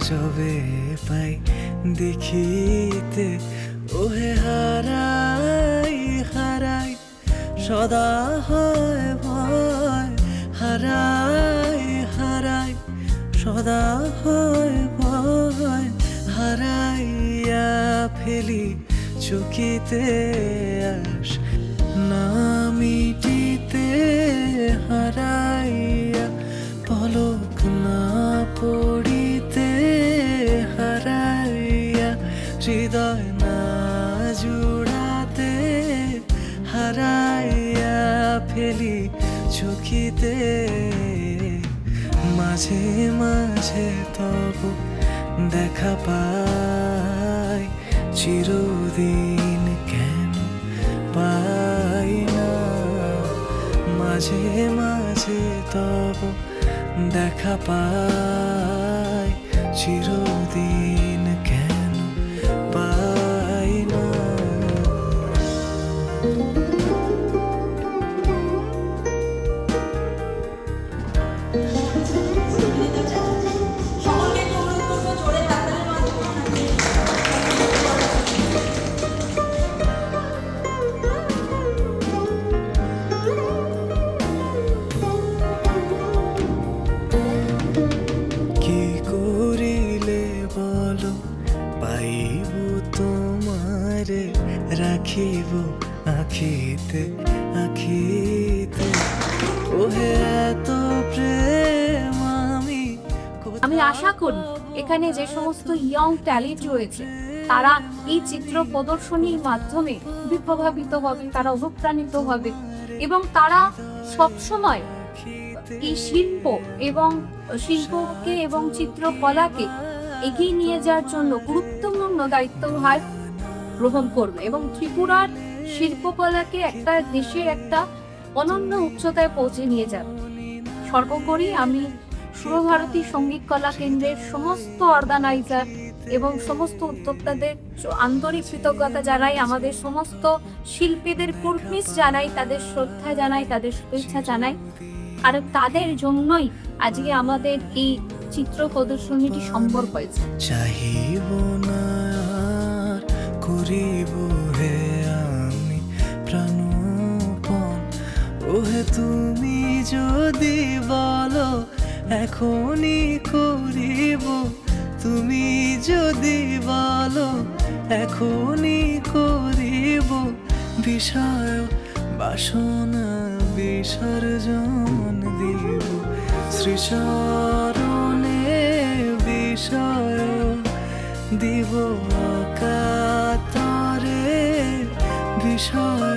যবে পাই দেখিতে, ওহে হারাই হারাই সদা হয় ভয়, হারাই হারাই সদা হয় ভয়, হারাইয়া ফেলি চকিতে আস না মিটিতে, হারাইয়া পলক না পড়িতে, হারাইয়া হৃদয় না জুড়াতে, হারাইয়া ফেলি চকিতে। মাঝে মাঝে তবু দেখা পাই, চিরদিন কেন পাই না। মাঝে মাঝে তবু দেখা পাই, চিরদিন কেন পাই না। কি করিলে বলো পাইব তোমারে, রাখিব আখিতে আখিতে, ওহে এত প্রেম আমি আমি আশা করি এখানে যে সমস্ত ইয়ং ট্যালেন্ট রয়েছে তারা এই চিত্র প্রদর্শনীর মাধ্যমে খুবই প্রভাবিত হবে, তারা অনুপ্রাণিত হবে এবং তারা সবসময় এই শিল্প এবং শিল্পকে এবং চিত্রকলাকে এগিয়ে নিয়ে যাওয়ার জন্য গুরুত্বপূর্ণ দায়িত্বভার গ্রহণ করবে এবং ত্রিপুরার শিল্পকলাকে একটা দেশের একটা অনন্য উচ্চতায় পৌঁছে নিয়ে যাবে। সর্বোপরি আমি সুরভারতী সঙ্গীত কলা কেন্দ্রের সমস্ত অর্গানাইজার এবং সমস্ত উদ্যোক্তাদের আন্তরিক কৃতজ্ঞতা জানাই, আমাদের সমস্ত শিল্পীদের কুর্নিশ জানাই, তাদের শ্রদ্ধা জানাই, তাদের শুভেচ্ছা জানাই। আর তাদের জন্যই আজকে আমাদের এই চিত্র প্রদর্শনীটি সম্ভব হয়েছে। চাহিব না আর করিব হে আমি প্রাণপণ, ওহে তুমি যদি বলো এখনই করিব, তুমি যদি বলো এখনই করিব, বিষয় বাসনা বিসর্জন দিব, শ্রীচরণে বিষয় দিব অকাতরে, বিষয়